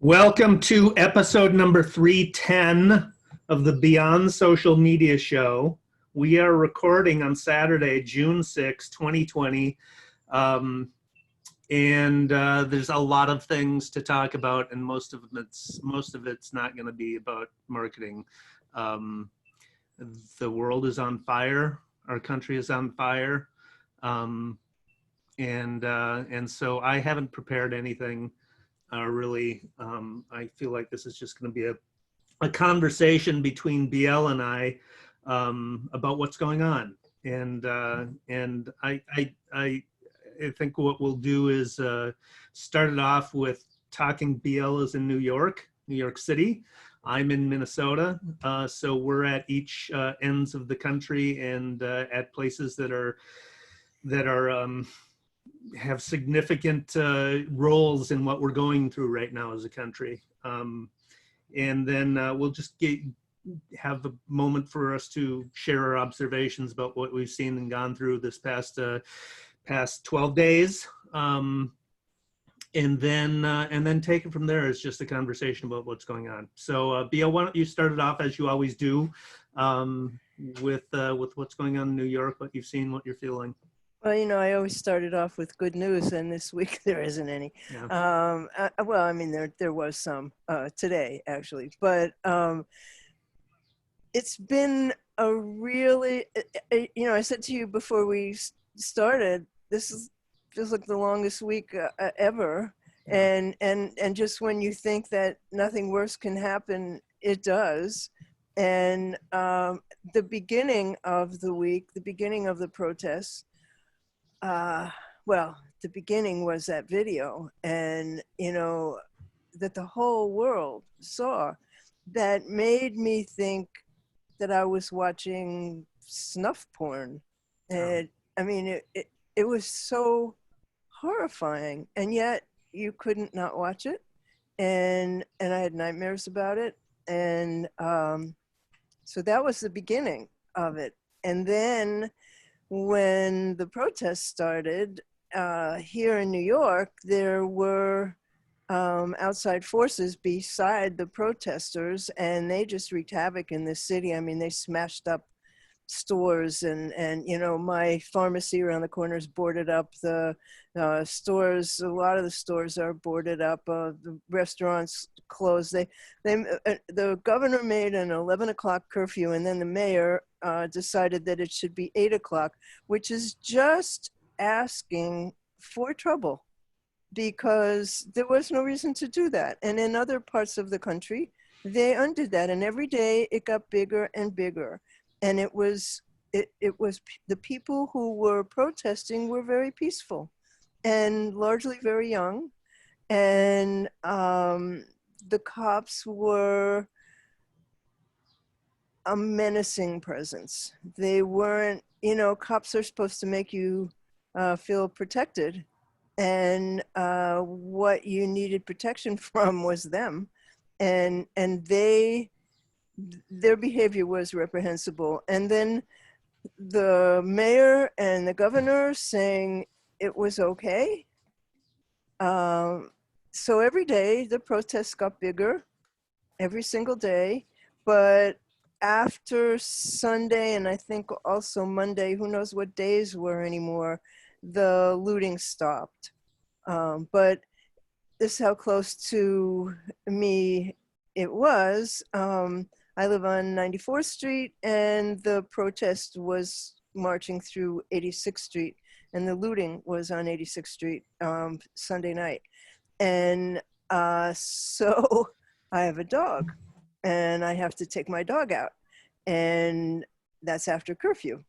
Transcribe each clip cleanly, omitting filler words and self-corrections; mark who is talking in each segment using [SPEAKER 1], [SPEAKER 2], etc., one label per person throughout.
[SPEAKER 1] Welcome to episode number 310 of the Beyond Social Media Show. We are recording on Saturday, June 6, 2020. There's a lot of things to talk about, and most of it's not going to be about marketing. The world is on fire. Our country is on fire. And so I haven't prepared anything. Really, I feel like this is just going to be a conversation between BL and I about what's going on. And I think what we'll do is start it off with talking. BL is in New York City. I'm in Minnesota. So we're at each ends of the country and at places that are have significant roles in what we're going through right now as a country. And then we'll just have a moment for us to share our observations about what we've seen and gone through this past 12 days. And then take it from there as just a conversation about what's going on. So BL, why don't you start it off as you always do with what's going on in New York, what you've seen, what you're feeling.
[SPEAKER 2] Well, I always started off with good news, and this week there isn't any. Yeah. There was some today, actually, but it's been a really, I said to you before we started, feels like the longest week ever, yeah. and just when you think that nothing worse can happen, it does. And the beginning of the week, the beginning of the protests. The beginning was that video, and that the whole world saw, that made me think that I was watching snuff porn. And it was so horrifying, and yet you couldn't not watch it, and I had nightmares about it, and so that was the beginning of it. And then when the protests started here in New York, there were outside forces beside the protesters, and they just wreaked havoc in the city. I mean, they smashed up stores, and my pharmacy around the corner is boarded up. The stores, a lot of the stores are boarded up. The restaurants closed. The governor made an 11 o'clock curfew, and then the mayor decided that it should be 8 o'clock, which is just asking for trouble, because there was no reason to do that. And in other parts of the country, they undid that, and every day it got bigger and bigger. And it was the people who were protesting were very peaceful and largely very young, and the cops were a menacing presence. They weren't, cops are supposed to make you feel protected, and what you needed protection from was them, and their behavior was reprehensible. And then the mayor and the governor saying it was okay. So every day the protests got bigger, every single day. But after Sunday, and I think also Monday, who knows what days were anymore, the looting stopped. But this is how close to me it was. I live on 94th Street, and the protest was marching through 86th Street, and the looting was on 86th Street Sunday night. And so I have a dog, and I have to take my dog out, and that's after curfew.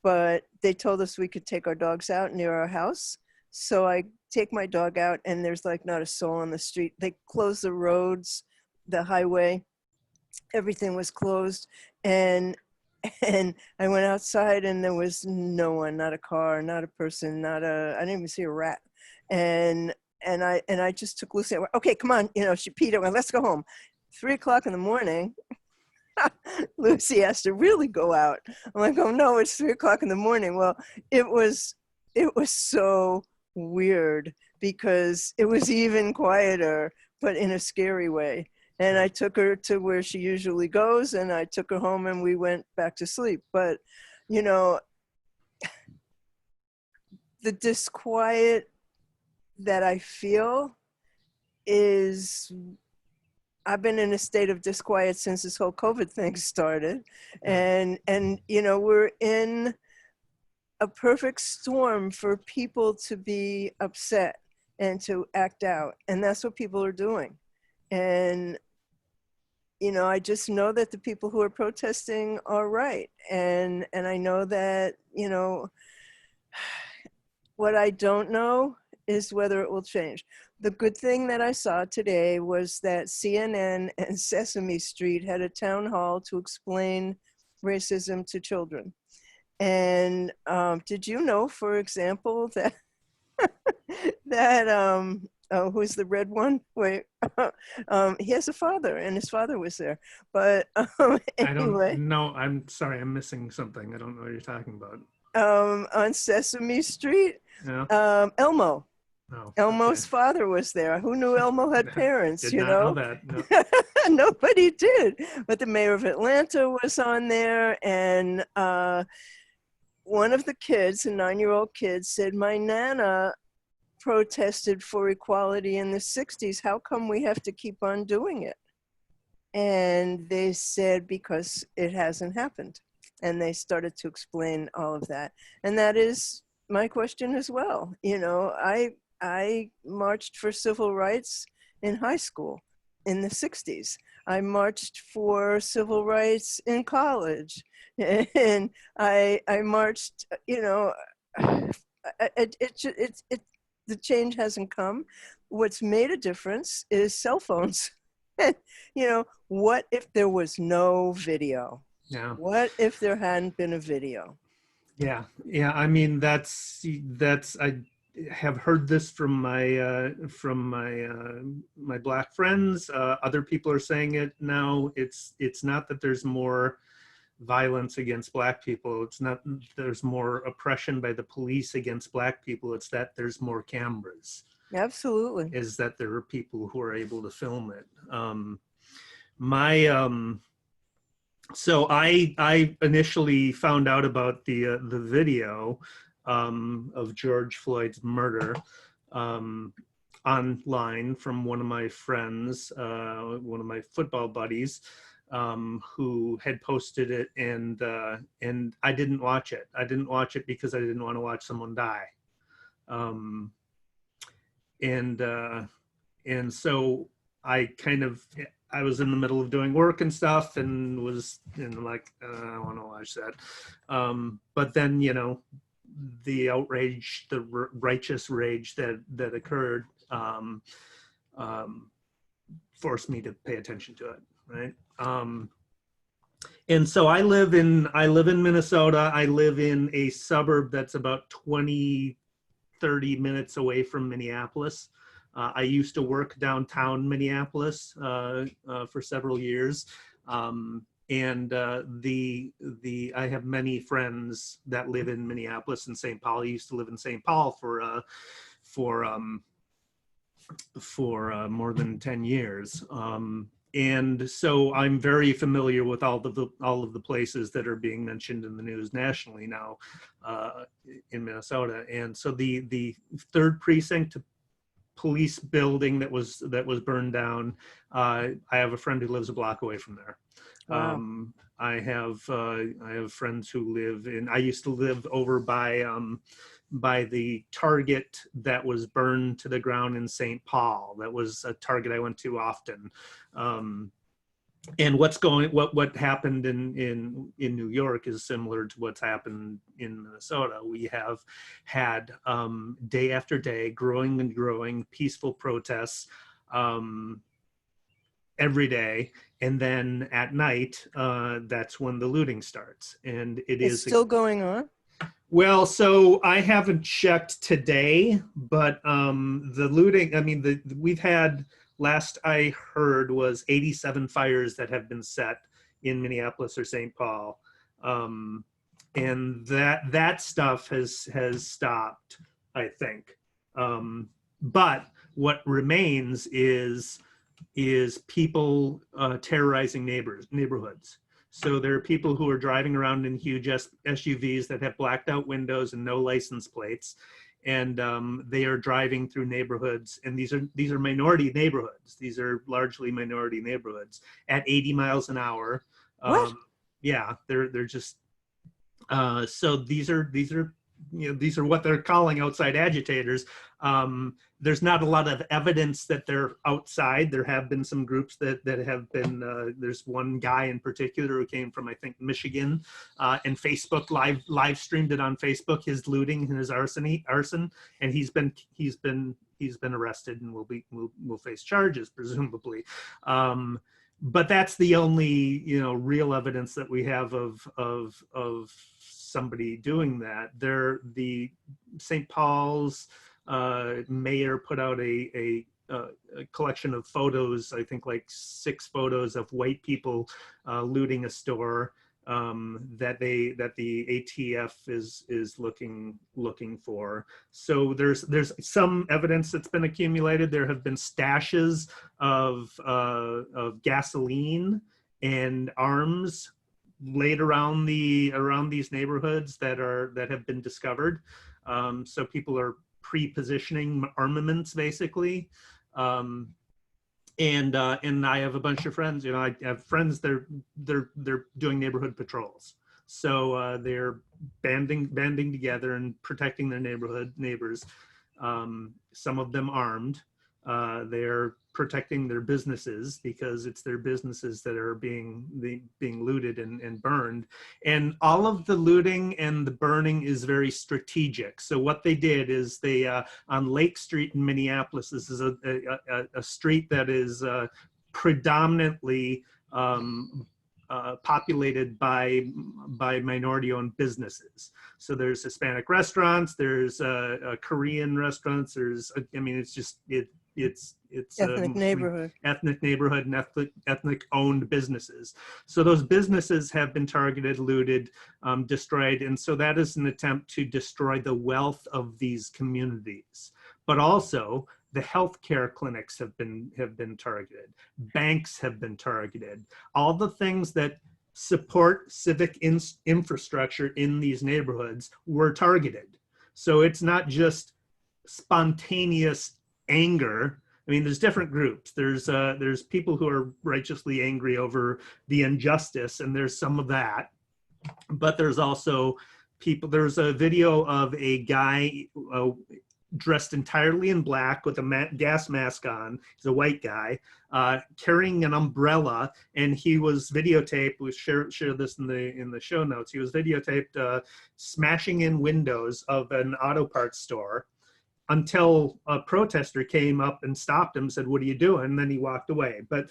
[SPEAKER 2] But they told us we could take our dogs out near our house. So I take my dog out, and there's like not a soul on the street. They closed the roads, the highway. Everything was closed, and I went outside, and there was no one, not a car, not a person, I didn't even see a rat. And I just took Lucy. I went, okay, come on, she peed. I went, let's go home. 3 o'clock in the morning, Lucy has to really go out. I'm like, oh no, it's 3 o'clock in the morning. Well, it was so weird because it was even quieter, but in a scary way. And I took her to where she usually goes, and I took her home, and we went back to sleep. But, you know, the disquiet that I feel is, I've been in a state of disquiet since this whole COVID thing started. And you know, we're in a perfect storm for people to be upset and to act out. And that's what people are doing. And, you know, I just know that the people who are protesting are right. And I know that, you know, what I don't know is whether it will change. The good thing that I saw today was that CNN and Sesame Street had a town hall to explain racism to children. And did you know, for example, that that oh, who's the red one? Wait, he has a father, and his father was there. But
[SPEAKER 1] I don't
[SPEAKER 2] anyway,
[SPEAKER 1] know. I'm sorry, I'm missing something. I don't know what you're talking about.
[SPEAKER 2] on Sesame Street,
[SPEAKER 1] Yeah.
[SPEAKER 2] Elmo.
[SPEAKER 1] Oh,
[SPEAKER 2] Elmo's
[SPEAKER 1] okay.
[SPEAKER 2] father was there. Who knew Elmo had parents,
[SPEAKER 1] Did
[SPEAKER 2] you
[SPEAKER 1] not know
[SPEAKER 2] know?
[SPEAKER 1] that. No.
[SPEAKER 2] Nobody did. But the mayor of Atlanta was on there, and one of the kids, a 9-year-old kid, said, "My Nana protested for equality in the 60s. How come we have to keep on doing it?" And they said, "Because it hasn't happened." And they started to explain all of that. And that is my question as well. You know, I marched for civil rights in high school in the 60s. I marched for civil rights in college. And I marched, you know, the change hasn't come. What's made a difference is cell phones. You know, what if there was no video?
[SPEAKER 1] Yeah.
[SPEAKER 2] What if there hadn't been a video?
[SPEAKER 1] Yeah. Yeah. I mean, that's I have heard this from my black friends. Other people are saying it now. It's not that there's more violence against black people. It's not there's more oppression by the police against black people. It's that there's more cameras.
[SPEAKER 2] Absolutely.
[SPEAKER 1] Is that there are people who are able to film it. My So I initially found out about the video of George Floyd's murder online from one of my friends, one of my football buddies, who had posted it, and I didn't watch it. I didn't watch it because I didn't want to watch someone die. Um, and so I was in the middle of doing work and stuff, and was like, I want to watch that. But then, you know, the outrage, the righteous rage that occurred, forced me to pay attention to it, right? And so I live in Minnesota. I live in a suburb that's about 30 minutes away from Minneapolis. I used to work downtown Minneapolis for several years. And I have many friends that live in Minneapolis and St. Paul. I used to live in St. Paul for more than 10 years. And so I'm very familiar with all of the places that are being mentioned in the news nationally now in Minnesota. And so the third precinct police building that was burned down, I have a friend who lives a block away from there.
[SPEAKER 2] Wow.
[SPEAKER 1] I have friends who live I used to live over by the Target that was burned to the ground in St. Paul. That was a Target I went to often. And what happened in New York is similar to what's happened in Minnesota. We have had day after day, growing and growing peaceful protests every day, and then at night, that's when the looting starts, and
[SPEAKER 2] It's still going on?
[SPEAKER 1] well, so I haven't checked today, but the looting, I mean, we've had, last I heard was 87 fires that have been set in Minneapolis or St. Paul. And that stuff has stopped, I think. but what remains is people terrorizing neighborhoods. So there are people who are driving around in huge SUVs that have blacked out windows and no license plates, and they are driving through neighborhoods. And these are minority neighborhoods. These are largely minority neighborhoods at 80 miles an hour.
[SPEAKER 2] What?
[SPEAKER 1] Yeah, they're just so these are these are what they're calling outside agitators. There's not a lot of evidence that they're outside. There have been some groups that have been. There's one guy in particular who came from, I think, Michigan, and Facebook live streamed it on Facebook, his looting and his arson, and he's been arrested and will face charges presumably. But that's the only real evidence that we have of somebody doing that. The St. Paul's mayor put out a collection of photos, I think like 6 photos of white people looting a store that the ATF is looking for. So there's some evidence that's been accumulated. There have been stashes of gasoline and arms laid around these neighborhoods that have been discovered. So people are pre-positioning armaments basically. And I have a bunch of friends. I have friends. They're doing neighborhood patrols. So they're banding together and protecting their neighbors. Some of them armed. They're protecting their businesses because it's their businesses that are being looted and burned. And all of the looting and the burning is very strategic. So what they did is they on Lake Street in Minneapolis, this is a street that is predominantly populated by minority-owned businesses. So there's Hispanic restaurants, there's Korean restaurants, there's it's
[SPEAKER 2] Ethnic neighborhood
[SPEAKER 1] and ethnic owned businesses. So those businesses have been targeted, looted, destroyed, and so that is an attempt to destroy the wealth of these communities. But also the healthcare clinics have been targeted, banks have been targeted, all the things that support civic infrastructure in these neighborhoods were targeted. So it's not just spontaneous anger. I mean, there's different groups. There's people who are righteously angry over the injustice, and there's some of that. But there's also people. There's a video of a guy dressed entirely in black with a gas mask on. He's a white guy carrying an umbrella, and he was videotaped. We share this in the show notes. He was videotaped smashing in windows of an auto parts store, until a protester came up and stopped him and said, "What are you doing?" And then he walked away. But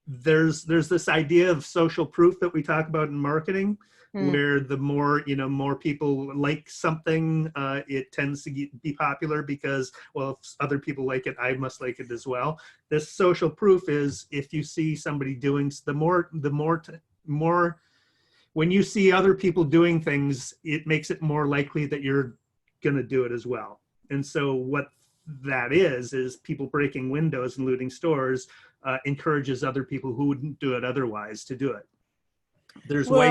[SPEAKER 1] there's this idea of social proof that we talk about in marketing, where the more people like something, it tends to be popular because, well, if other people like it, I must like it as well. This social proof is if you see somebody doing the more when you see other people doing things, it makes it more likely that you're going to do it as well. And so what that is people breaking windows and looting stores encourages other people who wouldn't do it otherwise to do it. There's some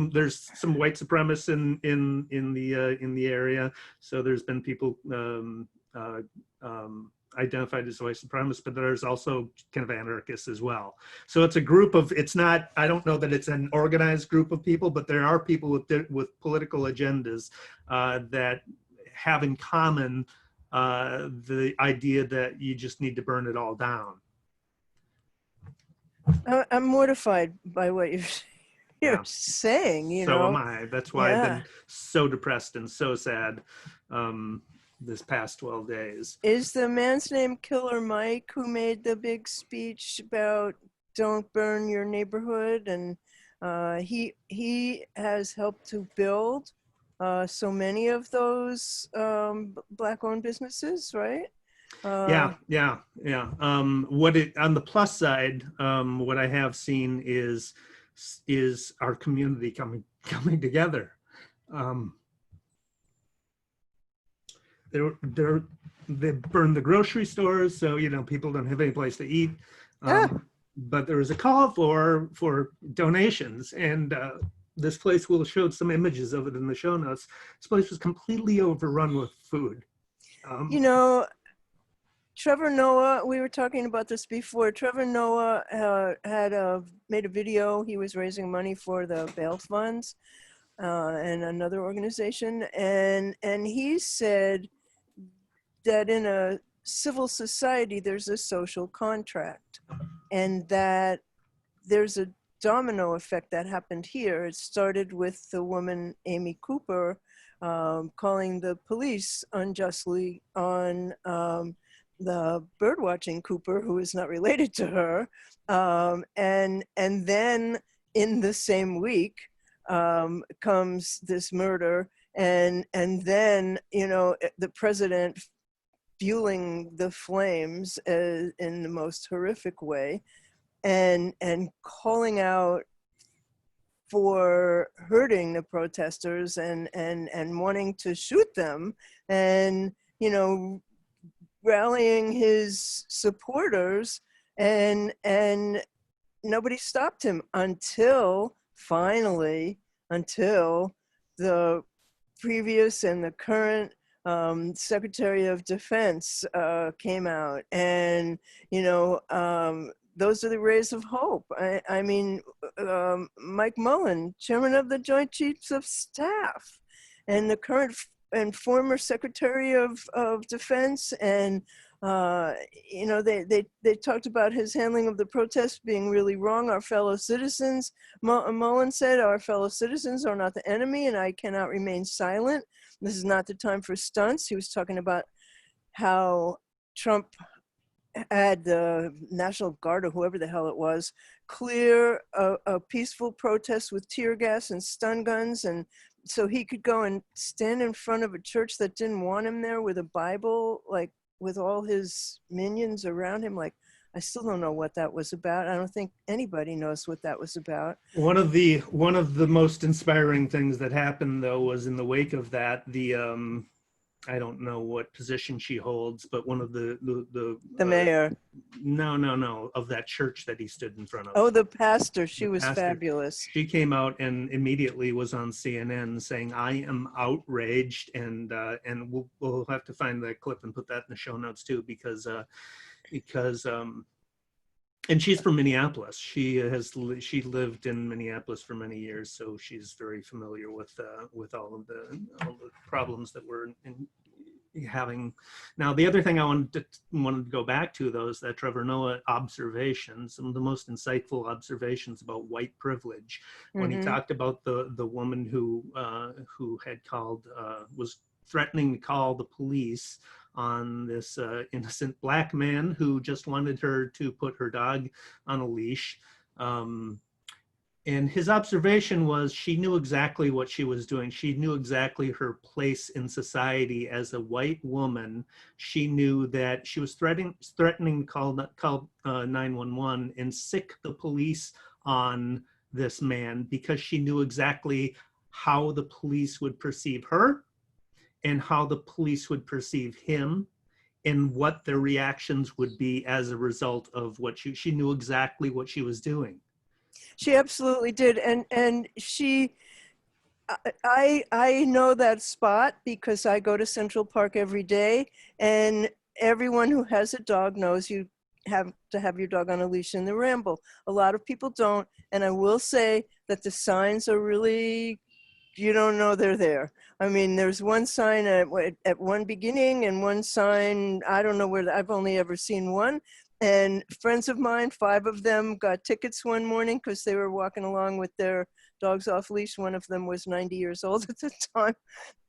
[SPEAKER 1] white supremacists in the area. So there's been people identified as white supremacists, but there's also kind of anarchists as well. So it's a group of, I don't know that it's an organized group of people, but there are people with political agendas that have in common the idea that you just need to burn it all down.
[SPEAKER 2] I'm mortified by what you're saying.
[SPEAKER 1] So am I. That's why I've been so depressed and so sad this past 12 days.
[SPEAKER 2] Is the man's name Killer Mike, who made the big speech about don't burn your neighborhood? And he has helped to build so many of those Black-owned businesses, right?
[SPEAKER 1] Yeah. On the plus side, what I have seen is our community coming together. they burned the grocery stores, so people don't have any place to eat.
[SPEAKER 2] Ah,
[SPEAKER 1] But there was a call for donations, and this place will show some images of it in the show notes. This place was completely overrun with food.
[SPEAKER 2] you know, Trevor Noah, we were talking about this before. Trevor Noah made a video. He was raising money for the bail funds and another organization. And he said that in a civil society, there's a social contract, and that there's a domino effect that happened here. It started with the woman, Amy Cooper, calling the police unjustly on the birdwatching Cooper, who is not related to her. And then in the same week comes this murder. And then, the president fueling the flames in the most horrific way, and calling out for hurting the protesters and wanting to shoot them, and rallying his supporters, and nobody stopped him until the previous and the current Secretary of Defense came out, and those are the rays of hope. I mean, Mike Mullen, chairman of the Joint Chiefs of Staff, and the current and former Secretary of Defense, and they talked about his handling of the protests being really wrong. Our fellow citizens, Mullen said, our fellow citizens are not the enemy, and I cannot remain silent. This is not the time for stunts. He was talking about how Trump had the National Guard, or whoever the hell it was, clear a peaceful protest with tear gas and stun guns, and so he could go and stand in front of a church that didn't want him there with a Bible, like with all his minions around him. Like, I still don't know what that was about. I don't think anybody knows what that was about.
[SPEAKER 1] One of the most inspiring things that happened, though, was in the wake of that, the I don't know what position she holds, but one of the
[SPEAKER 2] mayor.
[SPEAKER 1] No, of that church that he stood in front of.
[SPEAKER 2] Oh, the pastor. She was
[SPEAKER 1] pastor.
[SPEAKER 2] Fabulous.
[SPEAKER 1] She came out and immediately was on CNN saying, "I am outraged," and we'll have to find that clip and put that in the show notes too, because and she's from Minneapolis. She lived in Minneapolis for many years, so she's very familiar with all of the problems that we're having now. The other thing I wanted to go back to, though, is that Trevor Noah observations, some of the most insightful observations about white privilege, when he talked about the woman who had called was threatening to call the police on this innocent black man who just wanted her to put her dog on a leash. And his observation was she knew exactly what she was doing. She knew exactly her place in society as a white woman. She knew that she was threatening to call 911 and sick the police on this man, because she knew exactly how the police would perceive her and how the police would perceive him, and what their reactions would be as a result of what she knew exactly what she was doing.
[SPEAKER 2] She absolutely did. And I know that spot because I go to Central Park every day, and everyone who has a dog knows you have to have your dog on a leash in the Ramble. A lot of people don't. And I will say that the signs are really, you don't know they're there. I mean, there's one sign at one beginning and one sign, I don't know where, I've only ever seen one. And friends of mine, 5 of them, got tickets one morning because they were walking along with their dogs off leash. One of them was 90 years old at the time.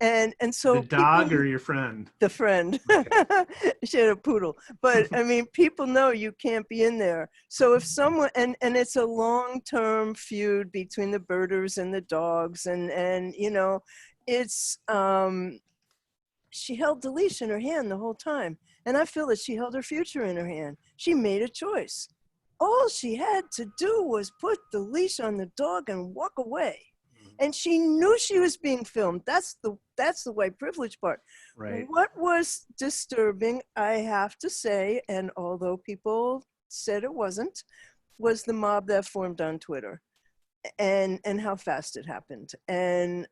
[SPEAKER 2] And so
[SPEAKER 1] the dog or your friend?
[SPEAKER 2] The friend. Okay. She had a poodle. But I mean, people know you can't be in there. So if someone, and it's a long-term feud between the birders and the dogs, and it's, she held the leash in her hand the whole time. And I feel that she held her future in her hand. She made a choice. All she had to do was put the leash on the dog and walk away. and she knew she was being filmed. That's the white privilege part.
[SPEAKER 1] Right.
[SPEAKER 2] What was disturbing, I have to say, and although people said it wasn't, was the mob that formed on Twitter, and how fast it happened. And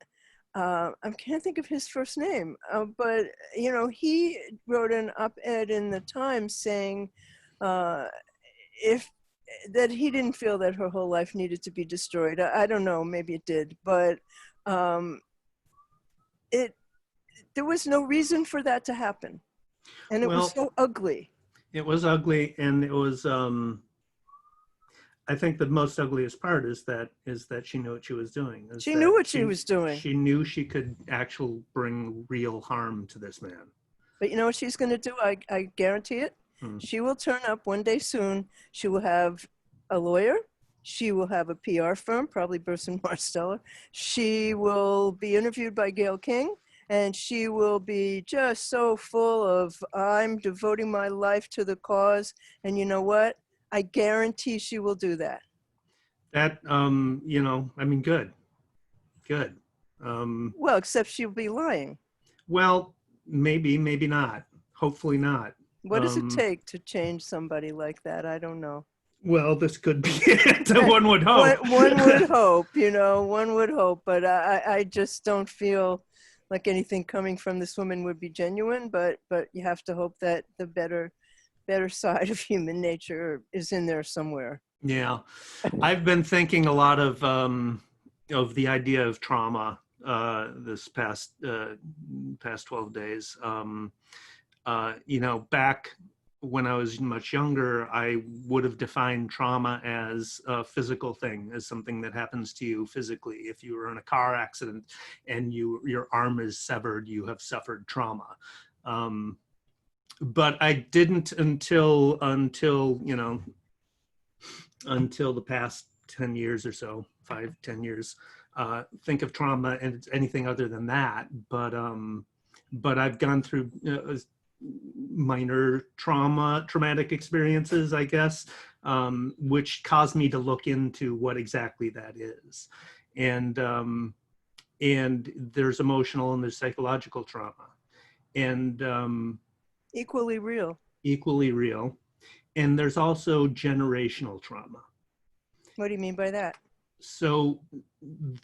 [SPEAKER 2] I can't think of his first name, but you know, he wrote an op-ed in the Times saying if that he didn't feel that her whole life needed to be destroyed. I don't know, maybe it did, but there was no reason for that to happen, and it was so ugly.
[SPEAKER 1] It was ugly, and it was. I think the most ugliest part is that she knew what she was doing.
[SPEAKER 2] She knew what she was doing.
[SPEAKER 1] She knew she could actually bring real harm to this man.
[SPEAKER 2] But you know what she's going to do? I guarantee it. She will turn up one day soon. She will have a lawyer. She will have a PR firm, probably Burson Marsteller. She will be interviewed by Gayle King, and she will be just so full of, I'm devoting my life to the cause. And you know what? I guarantee she will do that.
[SPEAKER 1] That, you know, I mean, good.
[SPEAKER 2] Well, except she'll be lying.
[SPEAKER 1] Well, maybe not. Hopefully not.
[SPEAKER 2] What does it take to change somebody like that? I don't know.
[SPEAKER 1] Well, this could be it. One would hope.
[SPEAKER 2] One would hope, you know, one would hope. But I just don't feel like anything coming from this woman would be genuine. But you have to hope that the better side of human nature is in there somewhere.
[SPEAKER 1] Yeah, I've been thinking a lot of the idea of trauma this past 12 days. You know, back when I was much younger, I would have defined trauma as a physical thing, as something that happens to you physically. If you were in a car accident and your arm is severed, you have suffered trauma. But I didn't until you know, until the past 10 years or so, 5-10 years, think of trauma and it's anything other than that. But I've gone through minor traumatic experiences, I guess, which caused me to look into what exactly that is. And there's emotional and there's psychological trauma, and
[SPEAKER 2] equally real.
[SPEAKER 1] And there's also generational trauma.
[SPEAKER 2] What do you mean by that?
[SPEAKER 1] So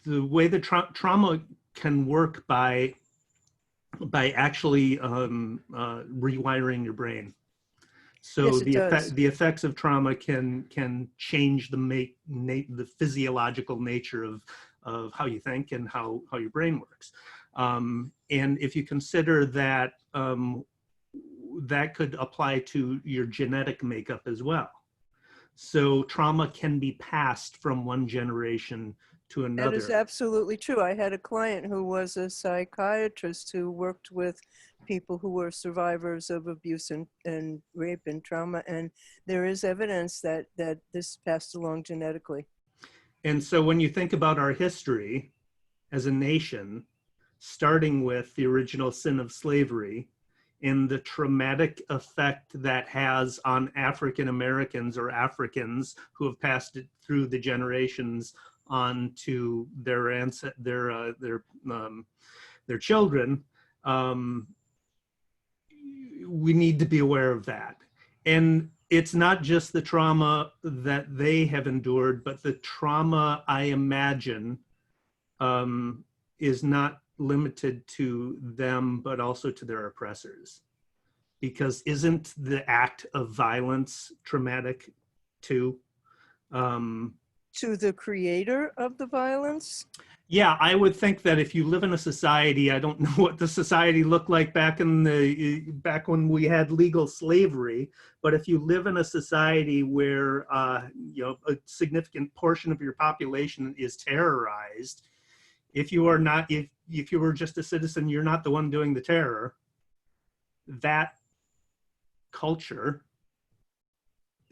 [SPEAKER 1] the way the trauma can work by actually rewiring your brain. So
[SPEAKER 2] yes,
[SPEAKER 1] the effects of trauma can change the physiological nature of how you think and how your brain works. And if you consider that, that could apply to your genetic makeup as well. So trauma can be passed from one generation to another.
[SPEAKER 2] That is absolutely true. I had a client who was a psychiatrist who worked with people who were survivors of abuse and rape and trauma, and there is evidence that this passed along genetically.
[SPEAKER 1] And so when you think about our history as a nation, starting with the original sin of slavery and the traumatic effect that has on African Americans or Africans who have passed it through the generations on to their children, we need to be aware of that. And it's not just the trauma that they have endured, but the trauma, I imagine, is not limited to them, but also to their oppressors. Because isn't the act of violence traumatic too?
[SPEAKER 2] To the creator of the violence?
[SPEAKER 1] Yeah, I would think that if you live in a society, I don't know what the society looked like back when we had legal slavery, but if you live in a society where you know, a significant portion of your population is terrorized, if you are not, if you were just a citizen, you're not the one doing the terror, that culture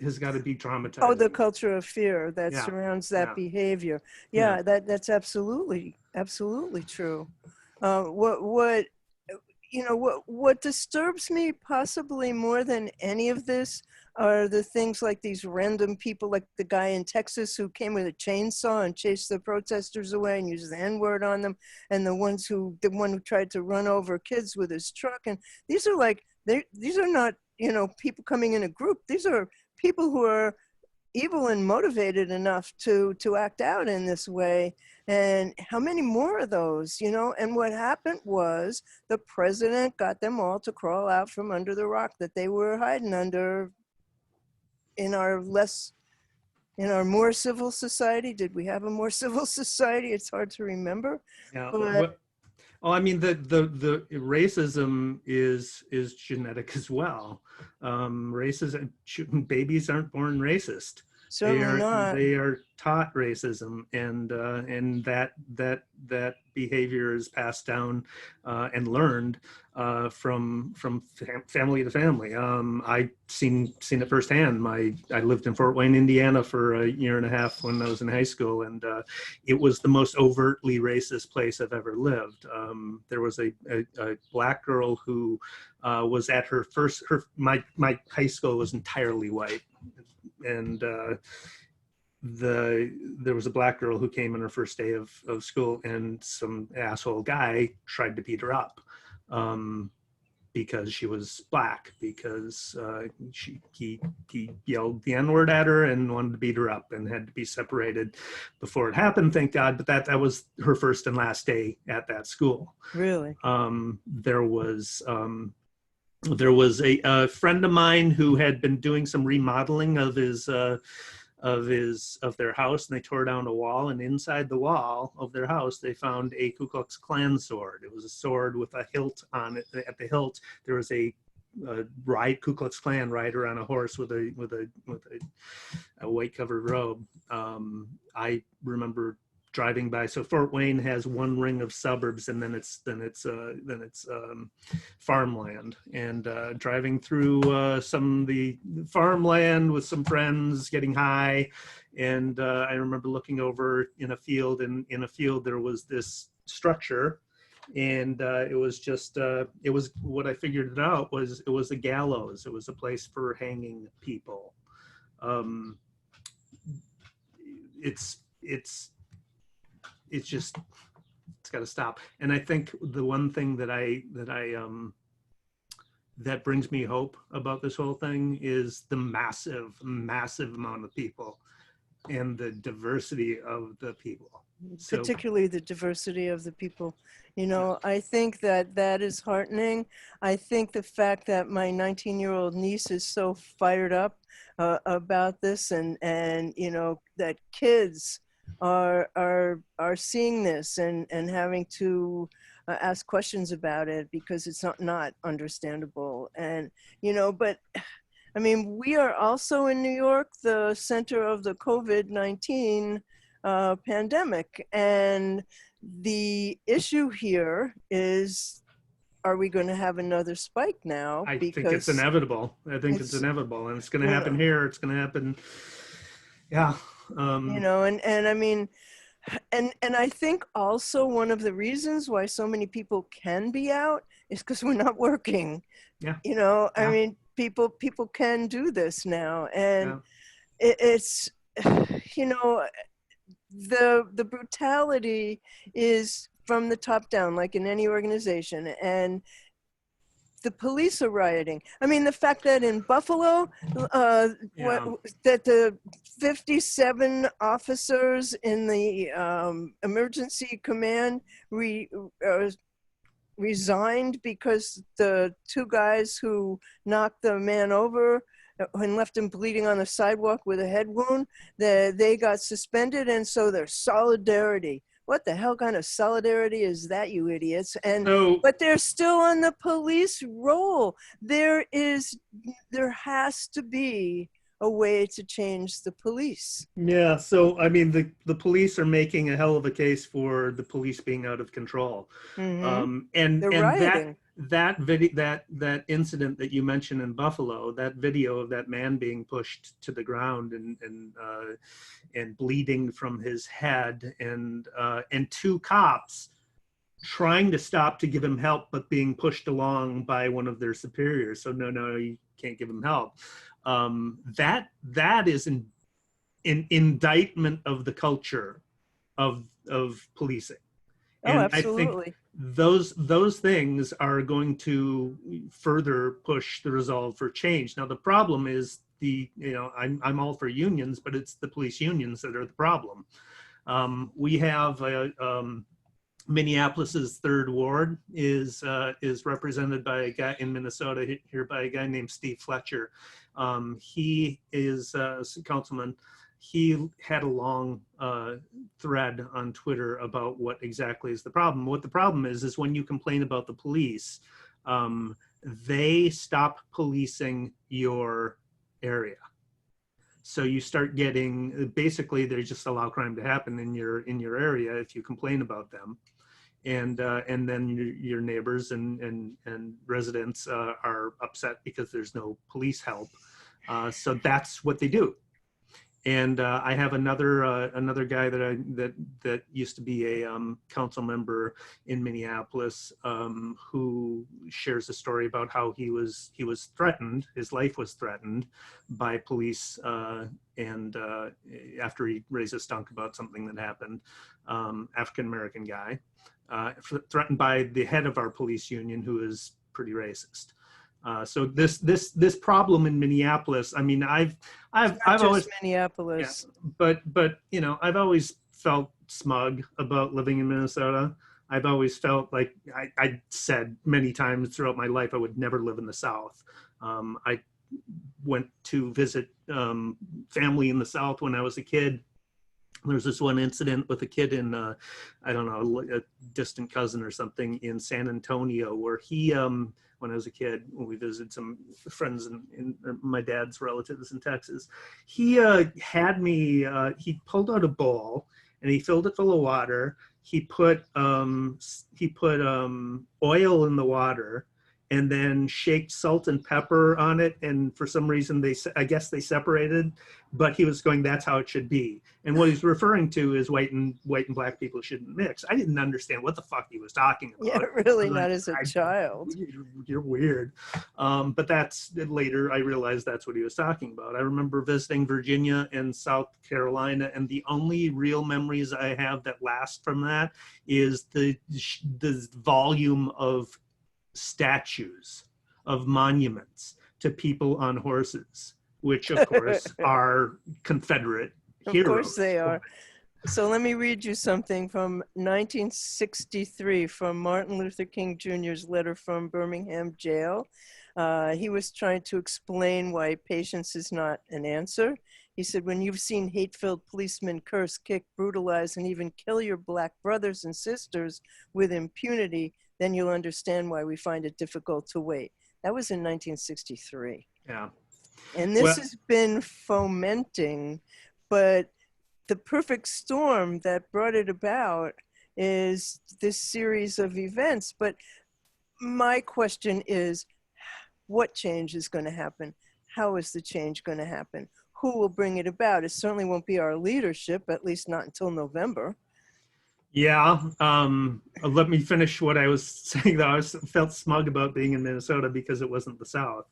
[SPEAKER 1] has got to be traumatized.
[SPEAKER 2] Oh, the culture of fear that surrounds that behavior. Yeah, that's absolutely true. What you know, what disturbs me possibly more than any of this are the things like these random people, like the guy in Texas who came with a chainsaw and chased the protesters away and used the N-word on them, and the one who tried to run over kids with his truck. And these are like, these are not, people coming in a group. These are people who are evil and motivated enough to act out in this way. And how many more of those, and what happened was the president got them all to crawl out from under the rock that they were hiding under. In our more civil society, did we have a more civil society? It's hard to remember.
[SPEAKER 1] Yeah.
[SPEAKER 2] But
[SPEAKER 1] I mean, the racism is genetic as well. Racism, babies aren't born racist.
[SPEAKER 2] certainly not.
[SPEAKER 1] They are taught racism, and that behavior is passed down and learned from family to family. I've seen it firsthand. I lived in Fort Wayne, Indiana, for a year and a half when I was in high school, and it was the most overtly racist place I've ever lived. There was a black girl who was at my high school was entirely white. And there was a black girl who came on her first day of school, and some asshole guy tried to beat her up because she was black, because he yelled the N-word at her and wanted to beat her up, and had to be separated before it happened, thank God. But that was her first and last day at that school.
[SPEAKER 2] Really?
[SPEAKER 1] There was a friend of mine who had been doing some remodeling of their house, and they tore down a wall, and inside the wall of their house they found a Ku Klux Klan sword. It was a sword with a hilt on it. At the hilt there was a Ku Klux Klan rider on a horse with a white covered robe. I remember driving by. So Fort Wayne has one ring of suburbs, and then it's farmland. And driving through some of the farmland with some friends, getting high, and I remember looking over in a field, and in a field there was this structure, and it was what I figured it out was it was a gallows. It was a place for hanging people. It's got to stop. And I think the one thing that brings me hope about this whole thing is the massive amount of people and the diversity of the people.
[SPEAKER 2] Particularly the diversity of the people. I think that is heartening. I think the fact that my 19-year-old niece is so fired up about this, and that kids are seeing this and having to ask questions about it because it's not understandable. And but I mean, we are also in New York, the center of the COVID-19 pandemic, and the issue here is, are we going to have another spike now?
[SPEAKER 1] I think it's inevitable. I think it's inevitable, and it's going to happen here. It's going to happen. Yeah.
[SPEAKER 2] And I mean, and I think also one of the reasons why so many people can be out is because we're not working.
[SPEAKER 1] Yeah.
[SPEAKER 2] I mean, people can do this now, and it's the brutality is from the top down, like in any organization, and the police are rioting. I mean, the fact that in Buffalo, that the 57 officers in the emergency command resigned because the two guys who knocked the man over and left him bleeding on the sidewalk with a head wound, they got suspended, and so there's solidarity. What the hell kind of solidarity is that, you idiots? But they're still on the police roll. There has to be a way to change the police.
[SPEAKER 1] Yeah, so I mean, the police are making a hell of a case for the police being out of control.
[SPEAKER 2] Mm-hmm.
[SPEAKER 1] And
[SPEAKER 2] rioting.
[SPEAKER 1] that incident that you mentioned in Buffalo, that video of that man being pushed to the ground and bleeding from his head, and two cops trying to stop to give him help, but being pushed along by one of their superiors. So no, you can't give him help. that is an indictment of the culture of policing.
[SPEAKER 2] Oh,
[SPEAKER 1] And I think
[SPEAKER 2] absolutely.
[SPEAKER 1] those things are going to further push the resolve for change. Now the problem is I'm all for unions, but it's the police unions that are the problem. We have Minneapolis's third ward is represented by a guy in Minnesota here by a guy named Steve Fletcher. He is a councilman. He had a long thread on Twitter about what exactly is the problem. What the problem is when you complain about the police, they stop policing your area. So you start getting, basically they just allow crime to happen in your area if you complain about them. And then your neighbors and residents are upset because there's no police help. So that's what they do. And I have another guy that used to be a council member in Minneapolis who shares a story about how he was threatened. His life was threatened by police, and after he raised a stunk about something that happened, African American guy, threatened by the head of our police union, who is pretty racist. So this problem in Minneapolis, I mean, I've always,
[SPEAKER 2] Minneapolis.
[SPEAKER 1] yeah, but I've always felt smug about living in Minnesota. I've always felt like I said many times throughout my life I would never live in the South. I went to visit family in the South when I was a kid. There's this one incident with a kid in, I don't know, a distant cousin or something in San Antonio, where he, when I was a kid, when we visited some friends in my dad's relatives in Texas, he had me, he pulled out a bowl and he filled it full of water. He put oil in the water and then shaked salt and pepper on it. And for some reason, I guess they separated, but he was going, that's how it should be. And what he's referring to is white and black people shouldn't mix. I didn't understand what the fuck he was talking about.
[SPEAKER 2] Yeah, really, not as a child.
[SPEAKER 1] You're weird. But that's later, I realized that's what he was talking about. I remember visiting Virginia and South Carolina, and the only real memories I have that last from that is the volume of statues, of monuments to people on horses, which of course are Confederate heroes.
[SPEAKER 2] Of course they are. So let me read you something from 1963 from Martin Luther King Jr.'s letter from Birmingham jail. He was trying to explain why patience is not an answer. He said, when you've seen hate-filled policemen curse, kick, brutalize, and even kill your black brothers and sisters with impunity, then you'll understand why we find it difficult to wait. That was in 1963.
[SPEAKER 1] Yeah.
[SPEAKER 2] And this has been fomenting, but the perfect storm that brought it about is this series of events. But my question is, what change is going to happen? How is the change going to happen? Who will bring it about? It certainly won't be our leadership, at least not until November.
[SPEAKER 1] Yeah. Let me finish what I was saying, though. I felt smug about being in Minnesota because it wasn't the South.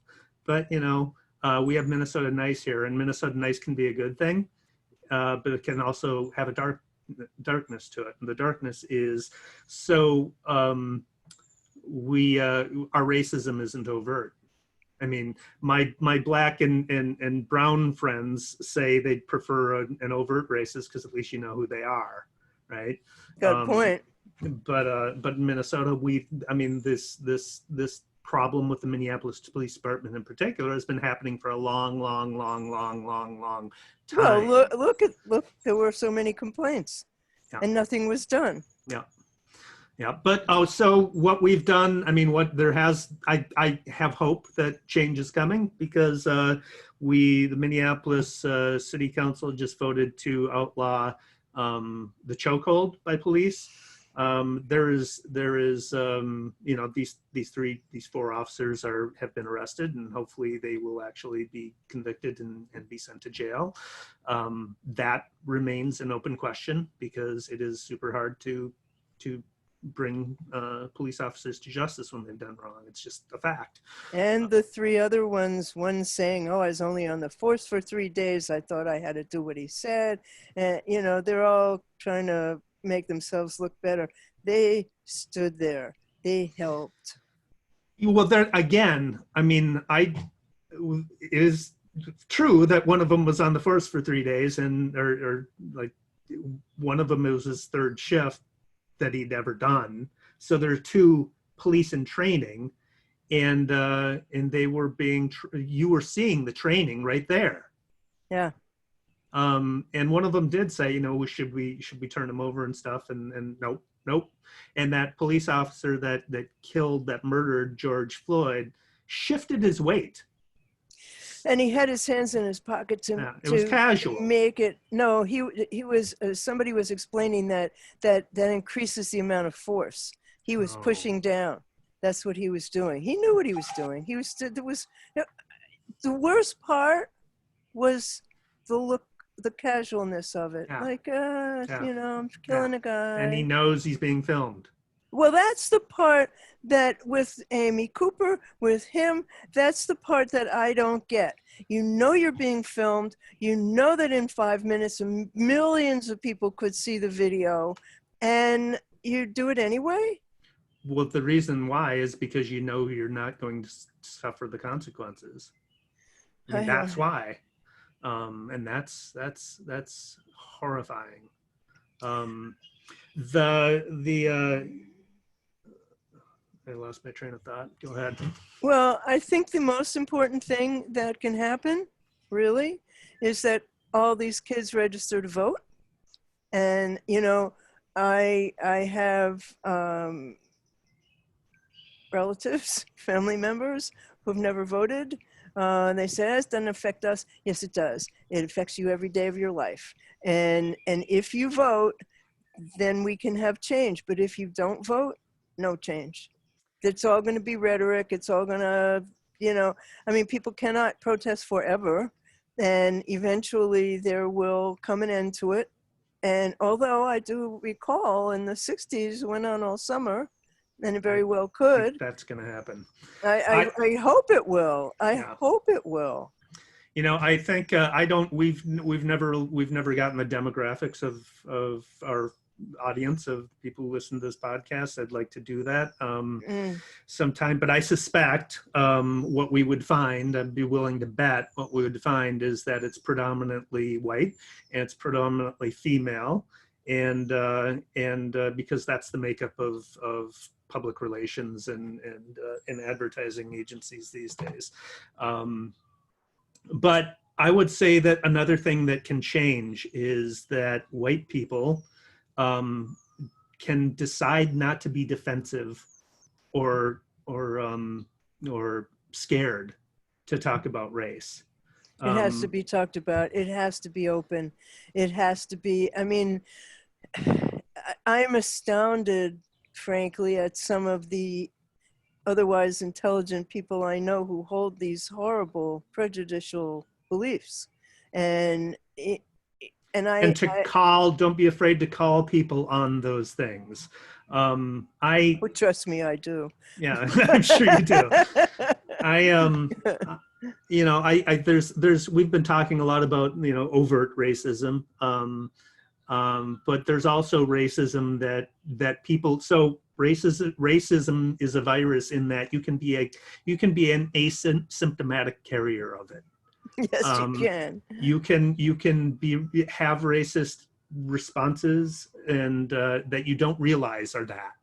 [SPEAKER 1] But, we have Minnesota Nice here, and Minnesota Nice can be a good thing, but it can also have a darkness to it. And the darkness is, so our racism isn't overt. I mean, my black and brown friends say they'd prefer an overt racist because at least you know who they are, right?
[SPEAKER 2] Good point.
[SPEAKER 1] But in Minnesota, this problem with the Minneapolis Police Department in particular has been happening for a long time.
[SPEAKER 2] Well, look, there were so many complaints,
[SPEAKER 1] yeah.
[SPEAKER 2] And nothing was done.
[SPEAKER 1] Yeah. Yeah, but so what we've done, I mean, I have hope that change is coming because the Minneapolis City Council just voted to outlaw the chokehold by police. There is these four officers have been arrested, and hopefully they will actually be convicted and be sent to jail. That remains an open question because it is super hard to bring police officers to justice when they've done wrong. It's just a fact.
[SPEAKER 2] And the three other ones, one saying, "Oh, I was only on the force for 3 days. I thought I had to do what he said." And, you know, they're all trying to make themselves look better. They stood there. They helped.
[SPEAKER 1] Well, there again, I mean, it is true that one of them was on the force for 3 days, and or like one of them, it was his third shift that he'd ever done. So there are two police in training, and they were being you were seeing the training right there.
[SPEAKER 2] Yeah.
[SPEAKER 1] And one of them did say, you know, should we turn him over and stuff, and nope. And that police officer that murdered George Floyd shifted his weight.
[SPEAKER 2] And he had his hands in his pocket to,
[SPEAKER 1] It was casual.
[SPEAKER 2] Make it. No, he was. Somebody was explaining that increases the amount of force. He was pushing down. That's what he was doing. He knew what he was doing. The worst part was the casualness of it.
[SPEAKER 1] Yeah.
[SPEAKER 2] Like, you know, I'm killing a guy.
[SPEAKER 1] And he knows he's being filmed.
[SPEAKER 2] Well, that's the part that with Amy Cooper, with him, that's the part that I don't get. You know you're being filmed. You know that in 5 minutes, millions of people could see the video, and you do it anyway?
[SPEAKER 1] Well, the reason why is because you know you're not going to suffer the consequences. I mean, that's why. And that's horrifying. I lost my train of thought. Go ahead.
[SPEAKER 2] Well, I think the most important thing that can happen, really, is that all these kids register to vote. And, you know, I have relatives, family members who've never voted. They say, it doesn't affect us. Yes, it does. It affects you every day of your life. And if you vote, then we can have change. But if you don't vote, no change. It's all going to be rhetoric. It's all going to, you know, I mean, people cannot protest forever. And eventually there will come an end to it. And although I do recall in the 60s, it went on all summer, and it very well could.
[SPEAKER 1] That's going to happen.
[SPEAKER 2] I hope it will. I hope it will.
[SPEAKER 1] You know, I think we've never gotten the demographics of our audience of people who listen to this podcast. I'd like to do that sometime, but I suspect what we would find, I'd be willing to bet what we would find is that it's predominantly white and it's predominantly female, and because that's the makeup of public relations and advertising agencies these days. But I would say that another thing that can change is that white people can decide not to be defensive or scared to talk about race.
[SPEAKER 2] It has to be talked about. It has to be open. It has to be, I mean, I'm astounded, frankly, at some of the otherwise intelligent people I know who hold these horrible prejudicial beliefs. And
[SPEAKER 1] don't be afraid to call people on those things.
[SPEAKER 2] Trust me, I do.
[SPEAKER 1] Yeah, I'm sure you do. You know, we've been talking a lot about, you know, overt racism, but there's also racism that people. So racism is a virus in that you can be an asymptomatic carrier of it.
[SPEAKER 2] Yes, you can.
[SPEAKER 1] You can have racist responses and that you don't realize are that,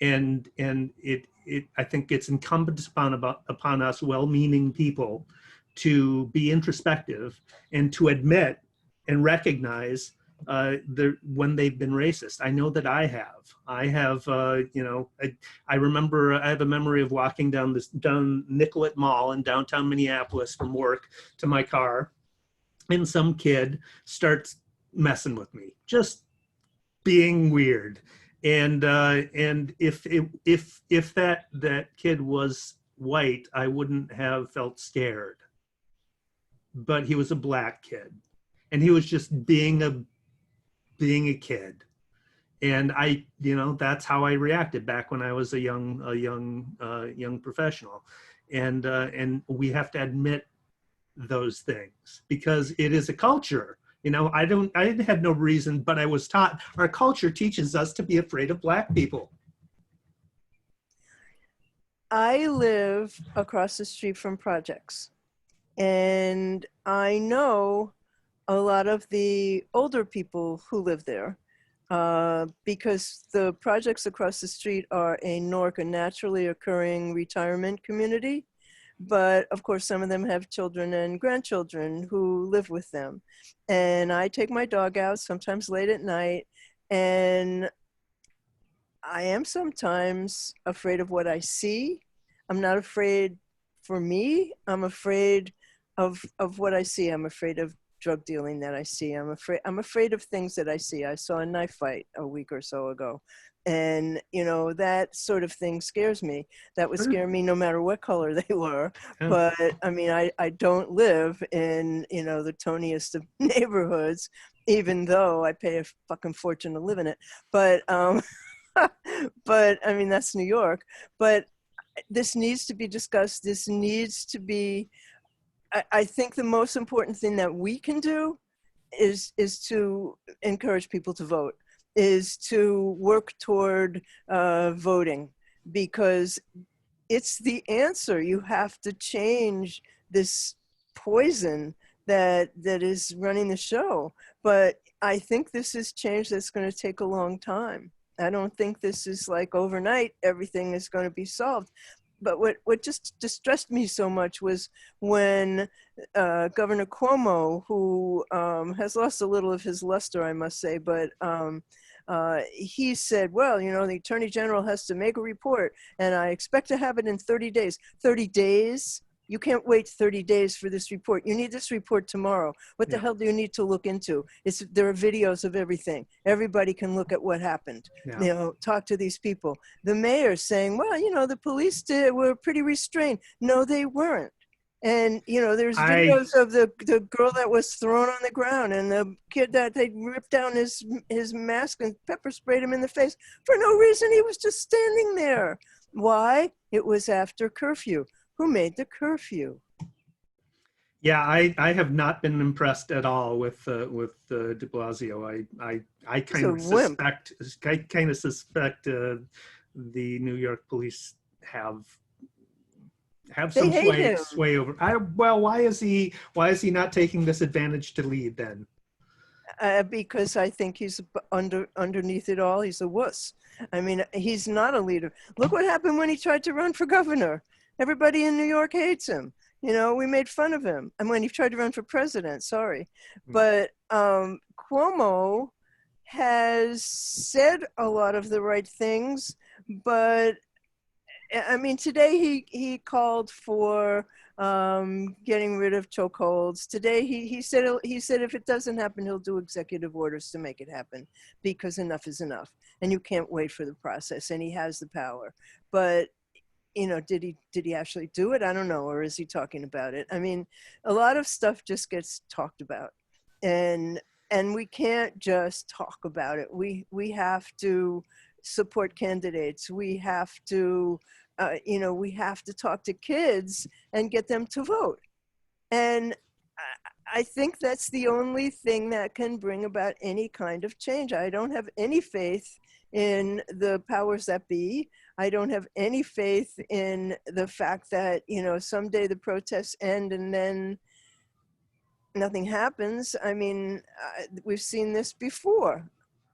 [SPEAKER 1] and it I think it's incumbent upon us well-meaning people to be introspective and to admit and recognize when they've been racist. I know that I have, you know, I remember I have a memory of walking down Nicollet Mall in downtown Minneapolis from work to my car, and some kid starts messing with me, just being weird. And if that kid was white, I wouldn't have felt scared. But he was a black kid, and he was just being a kid, And I, you know, that's how I reacted back when I was a young professional. And we have to admit those things because it is a culture. You know, I had no reason, but I was taught our culture teaches us to be afraid of Black people.
[SPEAKER 2] I live across the street from projects, and I know a lot of the older people who live there because the projects across the street are a NORC, a naturally occurring retirement community. But of course, some of them have children and grandchildren who live with them. And I take my dog out sometimes late at night, and I am sometimes afraid of what I see. I'm not afraid for me. I'm afraid of what I see. I'm afraid of drug dealing that I see. I'm afraid of things that I see. I saw a knife fight a week or so ago. And, you know, that sort of thing scares me. That would scare me no matter what color they were.
[SPEAKER 1] Yeah.
[SPEAKER 2] But I mean, I don't live in, you know, the toniest of neighborhoods, even though I pay a fucking fortune to live in it. But, but I mean, that's New York. But this needs to be discussed. This needs to be, I think the most important thing that we can do is to encourage people to vote, is to work toward voting, because it's the answer. You have to change this poison that is running the show. But I think this is change that's going to take a long time. I don't think this is like overnight, everything is going to be solved. But what just distressed me so much was when Governor Cuomo, who has lost a little of his luster, I must say, but he said, well, you know, the Attorney General has to make a report, and I expect to have it in 30 days. 30 days? You can't wait 30 days for this report. You need this report tomorrow. What the hell do you need to look into? There are videos of everything. Everybody can look at what happened.
[SPEAKER 1] Yeah.
[SPEAKER 2] You know, talk to these people. The mayor saying, well, you know, the police were pretty restrained. No, they weren't. And, you know, there's videos of the girl that was thrown on the ground and the kid that they ripped down his mask and pepper sprayed him in the face for no reason. He was just standing there. Why? It was after curfew. Who made the curfew?
[SPEAKER 1] Yeah, I have not been impressed at all with de Blasio. I kind of suspect the New York police have some sway over. Well, why is he not taking this advantage to lead then?
[SPEAKER 2] Because I think he's underneath it all. He's a wuss. I mean, he's not a leader. Look what happened when he tried to run for governor. Everybody in New York hates him. You know, we made fun of him. And when he tried to run for president, sorry. But Cuomo has said a lot of the right things. But, I mean, today he called for getting rid of chokeholds. Today he said if it doesn't happen, he'll do executive orders to make it happen, because enough is enough. And you can't wait for the process. And he has the power. But you know, did he actually do it? I don't know. Or is he talking about it? I mean, a lot of stuff just gets talked about, and we can't just talk about it. We have to support candidates. We have to, you know, we have to talk to kids and get them to vote. And I think that's the only thing that can bring about any kind of change. I don't have any faith in the powers that be. I don't have any faith in the fact that, you know, someday the protests end and then nothing happens. I mean, we've seen this before.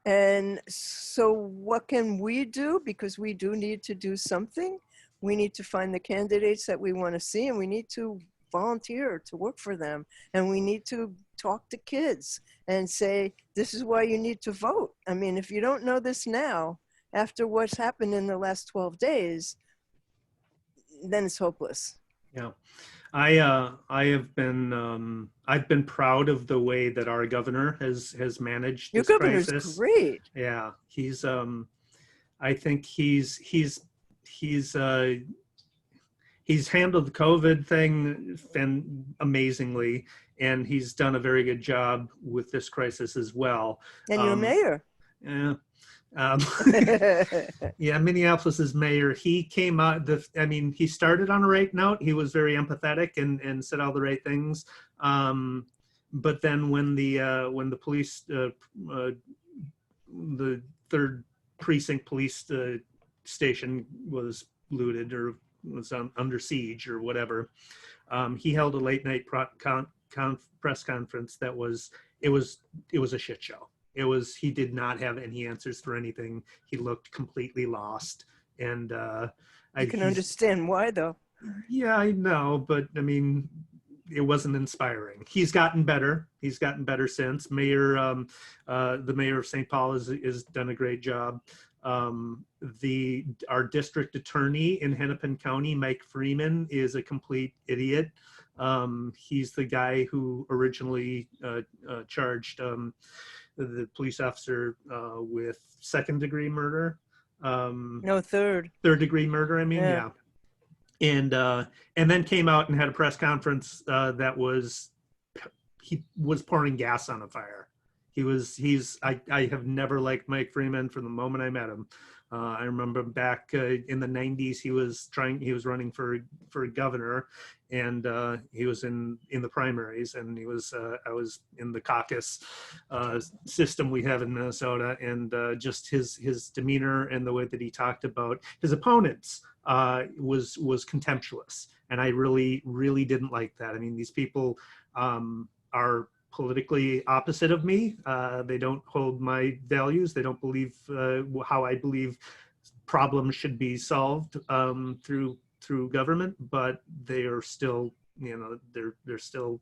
[SPEAKER 2] And so what can we do? Because we do need to do something. We need to find the candidates that we want to see, and we need to volunteer to work for them. And we need to talk to kids and say, this is why you need to vote. I mean, if you don't know this now, after what's happened in the last 12 days, then it's hopeless.
[SPEAKER 1] Yeah. I've been proud of the way that our governor has managed this crisis.
[SPEAKER 2] Your governor's great.
[SPEAKER 1] Yeah. I think he's handled the COVID thing amazingly, and he's done a very good job with this crisis as well.
[SPEAKER 2] And you're mayor.
[SPEAKER 1] Yeah. Um, yeah, Minneapolis's mayor, he came out, he started on a right note. He was very empathetic and said all the right things. But then when the police, the third precinct police station was looted or was under siege or whatever, he held a late night press conference that was, it was a shit show. He did not have any answers for anything. He looked completely lost. And
[SPEAKER 2] you can understand why, though.
[SPEAKER 1] yeah, I know, but I mean, it wasn't inspiring. He's gotten better. He's gotten better since. The mayor of St. Paul has done a great job. Our district attorney in Hennepin County, Mike Freeman, is a complete idiot. He's the guy who originally charged the police officer with second-degree murder.
[SPEAKER 2] No, third
[SPEAKER 1] degree murder, I mean, yeah. And then came out and had a press conference he was pouring gas on a fire. I have never liked Mike Freeman from the moment I met him. I remember back in the 90s, he was running for governor, and he was in the primaries, and I was in the caucus system we have in Minnesota, and just his demeanor and the way that he talked about his opponents was contemptuous, and I really, really didn't like that. I mean, these people are politically opposite of me. They don't hold my values. They don't believe how I believe problems should be solved through government, but they are still, they're still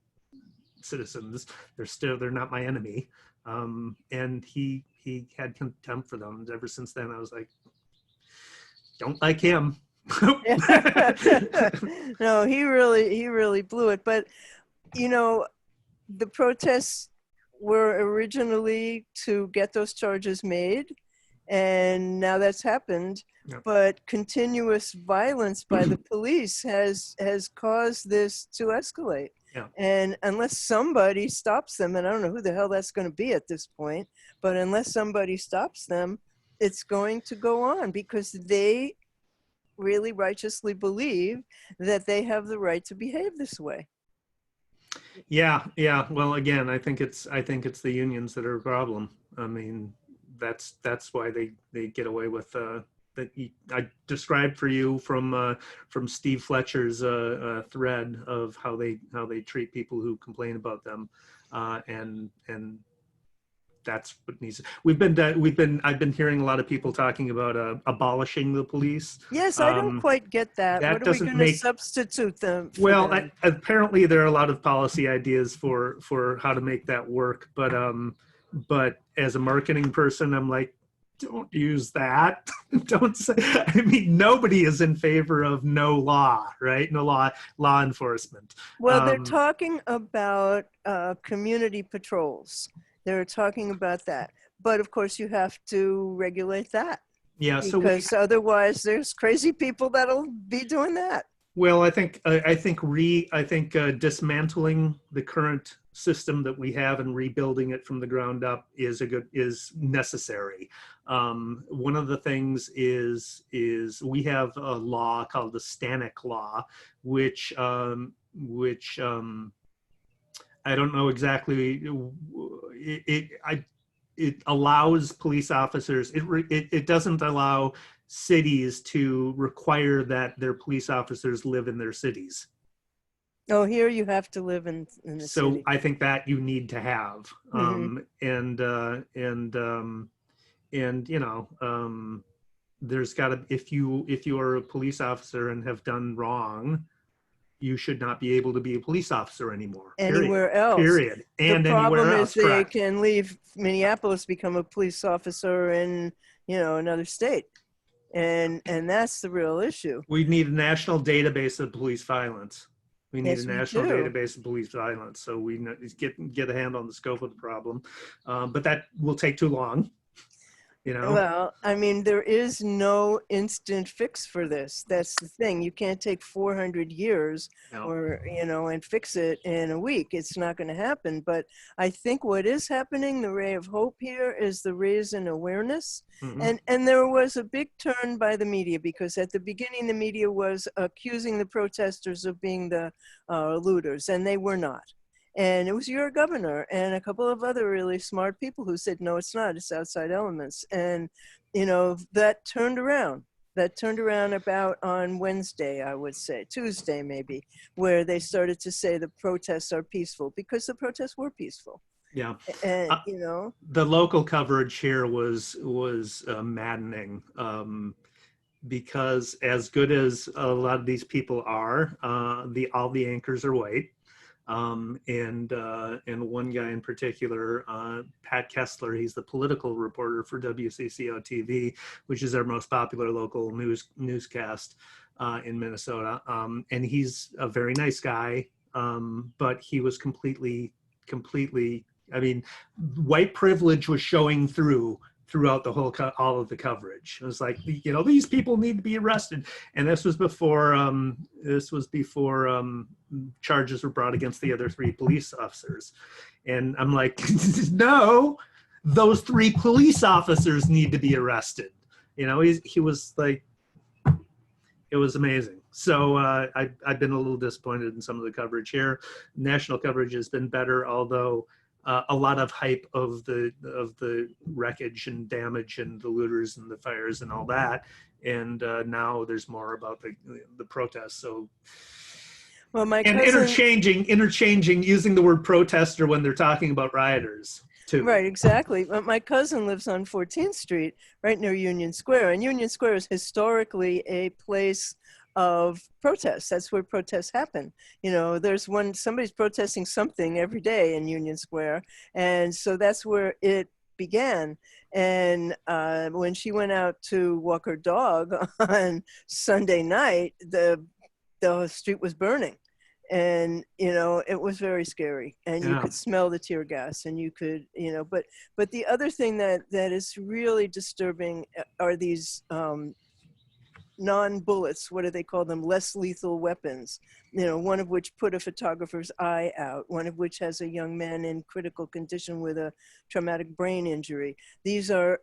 [SPEAKER 1] citizens. They're not my enemy. And he had contempt for them. Ever since then, I was like, don't like him.
[SPEAKER 2] No, he really blew it. But the protests were originally to get those charges made, and now that's happened. Yep. But continuous violence by the police has caused this to escalate. Yeah. And unless somebody stops them, and I don't know who the hell that's going to be at this point, but unless somebody stops them, it's going to go on, because they really righteously believe that they have the right to behave this way.
[SPEAKER 1] Yeah. Well, again, I think it's the unions that are a problem. I mean, that's why they get away with that. I described for you from Steve Fletcher's thread of how they treat people who complain about them, and that's what needs. I've been hearing a lot of people talking about abolishing the police.
[SPEAKER 2] Yes, I don't quite get that. What are we going to substitute them for?
[SPEAKER 1] Well, apparently there are a lot of policy ideas for how to make that work, but as a marketing person, I'm like, don't use that. Don't say. I mean, nobody is in favor of no law, right? No law enforcement.
[SPEAKER 2] Well, they're talking about community patrols. They're talking about that, but of course you have to regulate that.
[SPEAKER 1] Yeah,
[SPEAKER 2] because otherwise there's crazy people that'll be doing that.
[SPEAKER 1] Well, I think dismantling the current system that we have and rebuilding it from the ground up is necessary. One of the things is we have a law called the Stanek Law, which I don't know exactly. It allows police officers. It doesn't allow cities to require that their police officers live in their cities.
[SPEAKER 2] Oh, here you have to live in the city.
[SPEAKER 1] So I think that you need to have, there's got to, if you are a police officer and have done wrong, you should not be able to be a police officer anymore.
[SPEAKER 2] Anywhere else.
[SPEAKER 1] Period. And
[SPEAKER 2] the problem
[SPEAKER 1] anywhere else.
[SPEAKER 2] Is they
[SPEAKER 1] correct.
[SPEAKER 2] Can leave Minneapolis, become a police officer in another state, and that's the real issue.
[SPEAKER 1] We need a national database of police violence. We need a national database of police violence, so we get a handle on the scope of the problem. But that will take too long. you know?
[SPEAKER 2] Well, I mean, there is no instant fix for this. That's the thing. You can't take 400 years
[SPEAKER 1] No.
[SPEAKER 2] or, and fix it in a week. It's not going to happen. But I think what is happening, the ray of hope here, is the raise in awareness.
[SPEAKER 1] Hmm.
[SPEAKER 2] And there was a big turn by the media, because at the beginning, the media was accusing the protesters of being the looters, and they were not. And it was your governor and a couple of other really smart people who said, no, it's not, it's outside elements. And, that turned around. That turned around about on Wednesday, I would say, Tuesday maybe, where they started to say the protests are peaceful, because the protests were peaceful.
[SPEAKER 1] Yeah.
[SPEAKER 2] And,
[SPEAKER 1] The local coverage here was maddening, because as good as a lot of these people are, all the anchors are white. And one guy in particular, Pat Kessler, he's the political reporter for WCCO TV, which is our most popular local newscast in Minnesota. And he's a very nice guy, but he was completely, I mean, white privilege was showing throughout the whole all of the coverage. It was like, these people need to be arrested, and this was before charges were brought against the other 3 police officers. And I'm like, no, those 3 police officers need to be arrested. He was like, it was amazing. So I've been a little disappointed in some of the coverage here. National coverage has been better, although a lot of hype of the wreckage and damage and the looters and the fires and all that. And now there's more about the protests. So,
[SPEAKER 2] well, my
[SPEAKER 1] and
[SPEAKER 2] cousin,
[SPEAKER 1] interchanging using the word protester when they're talking about rioters too.
[SPEAKER 2] right, exactly. But my cousin lives on 14th Street, right near Union Square, and Union Square is historically a place of protests. That's where protests happen. There's somebody's protesting something every day in Union Square, and so that's where it began. And when she went out to walk her dog on Sunday night, the street was burning. And it was very scary, and you could smell the tear gas, and you could but the other thing that is really disturbing are these non-bullets, what do they call them, less lethal weapons, one of which put a photographer's eye out, one of which has a young man in critical condition with a traumatic brain injury. These are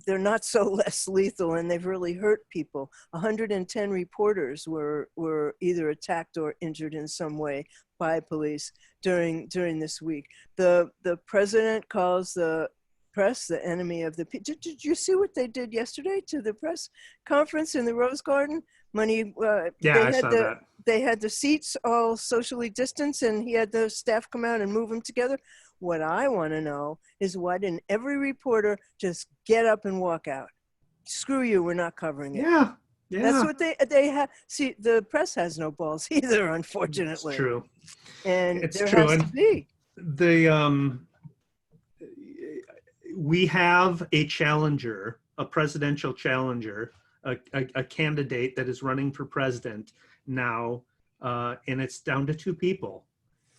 [SPEAKER 2] they're not so less lethal, and they've really hurt people. 110 reporters were either attacked or injured in some way by police during this week. The president calls the press the enemy of the people. Did you see what they did yesterday to the press conference in the Rose Garden? They had the seats all socially distanced, and he had the staff come out and move them together. What I want to know is, why didn't every reporter just get up and walk out? Screw you, we're not covering it.
[SPEAKER 1] Yeah.
[SPEAKER 2] That's what they have. See, the press has no balls either, unfortunately.
[SPEAKER 1] It's true.
[SPEAKER 2] And
[SPEAKER 1] it's
[SPEAKER 2] there
[SPEAKER 1] true.
[SPEAKER 2] has to be.
[SPEAKER 1] We have a challenger, a presidential challenger, a candidate that is running for president now, and it's down to 2 people.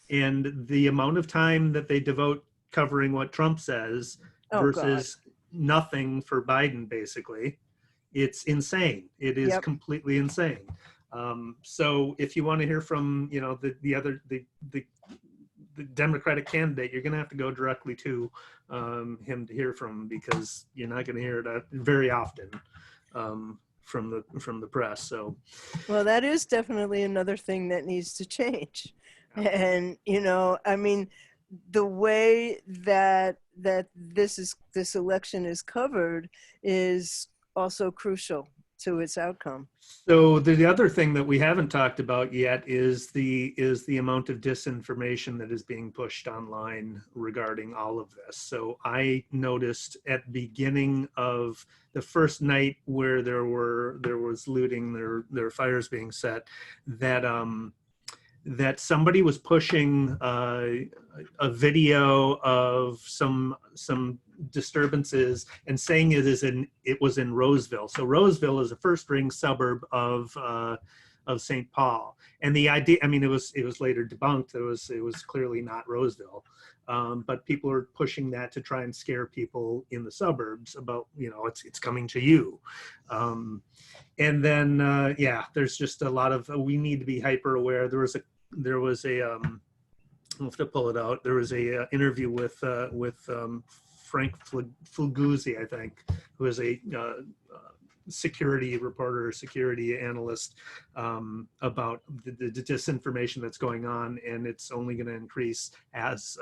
[SPEAKER 1] And the amount of time that they devote covering what Trump says versus nothing for Biden, basically, it's insane. It is completely insane. So if you want to hear from, the Democratic candidate, you're going to have to go directly to him to hear from, because you're not going to hear it very often from the press. So,
[SPEAKER 2] well, that is definitely another thing that needs to change. And I mean, the way that this election is covered is also crucial to its outcome.
[SPEAKER 1] So the other thing that we haven't talked about yet is the amount of disinformation that is being pushed online regarding all of this. So I noticed at the beginning of the first night where there was looting, there were fires being set, that somebody was pushing a video of some disturbances and saying it was in Roseville. So Roseville is a first-ring suburb of of St. Paul. And the idea, I mean, it was later debunked. It was clearly not Roseville. But people are pushing that to try and scare people in the suburbs about, it's coming to you. And then, there's just a lot of, we need to be hyper aware. There was a I'll have to pull it out. There was a interview with Frank Fulguzzi, I think, who is a security reporter, security analyst, about the disinformation that's going on, and it's only going to increase as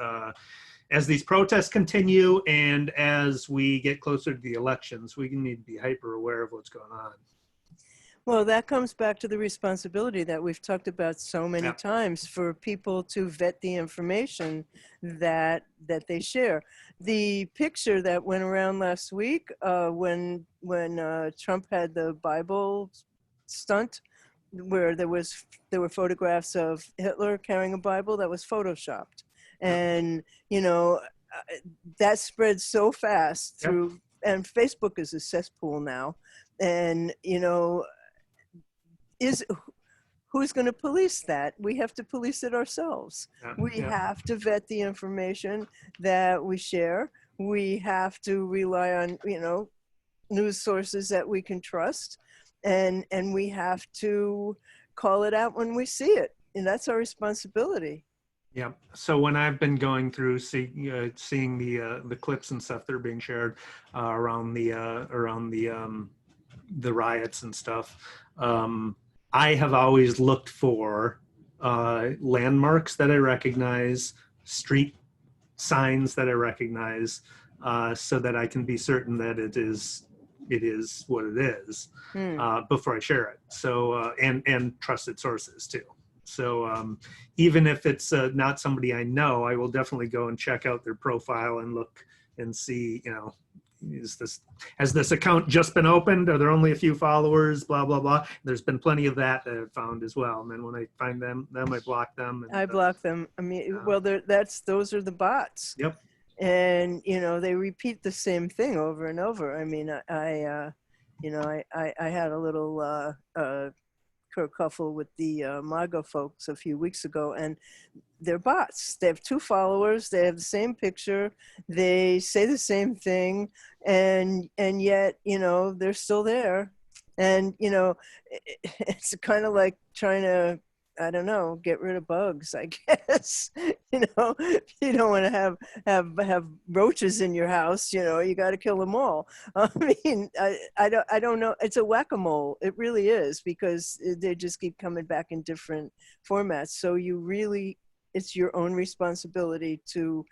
[SPEAKER 1] these protests continue and as we get closer to the elections. We need to be hyper aware of what's going on.
[SPEAKER 2] Well, that comes back to the responsibility that we've talked about so many times for people to vet the information that they share. The picture that went around last week when Trump had the Bible stunt, where there were photographs of Hitler carrying a Bible, that was photoshopped, and that spread so fast through, and Facebook is a cesspool now, and who's going to police that? We have to police it ourselves. We have to vet the information that we share. We have to rely on, news sources that we can trust, and we have to call it out when we see it. And that's our responsibility.
[SPEAKER 1] Yeah. So when I've been going through seeing the clips and stuff that are being shared around the riots and stuff, I have always looked for landmarks that I recognize, street signs that I recognize, so that I can be certain that it is what it is before I share it. So and trusted sources too. So even if it's not somebody I know, I will definitely go and check out their profile and look and see, has this account just been opened? Are there only a few followers? Blah, blah, blah. There's been plenty of that I've found as well. And then when I find them I block them. And,
[SPEAKER 2] I block them. I mean, well, those are the bots.
[SPEAKER 1] Yep.
[SPEAKER 2] And, they repeat the same thing over and over. I mean, I had a little kerfuffle with the MAGA folks a few weeks ago, and they're bots. They have 2 followers. They have the same picture. They say the same thing, and yet, they're still there. And it's kind of like trying to, I don't know, get rid of bugs, I guess. You don't want to have roaches in your house. You got to kill them all. I mean, I don't know. It's a whack-a-mole. It really is, because they just keep coming back in different formats. So it's your own responsibility to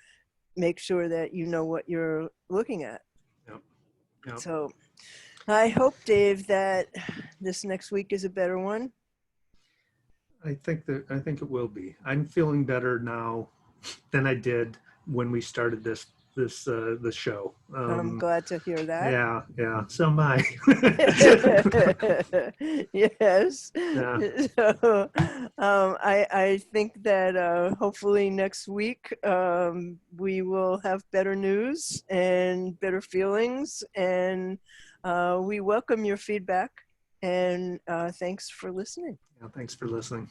[SPEAKER 2] make sure that you know what you're looking at. Yep. So I hope, Dave, that this next week is a better one.
[SPEAKER 1] I think it will be. I'm feeling better now than I did when we started this show.
[SPEAKER 2] I'm glad to hear that.
[SPEAKER 1] Yeah. So am I.
[SPEAKER 2] Yes.
[SPEAKER 1] Yeah.
[SPEAKER 2] So, I think that hopefully next week we will have better news and better feelings, and we welcome your feedback. And thanks for listening.
[SPEAKER 1] Yeah, thanks for listening.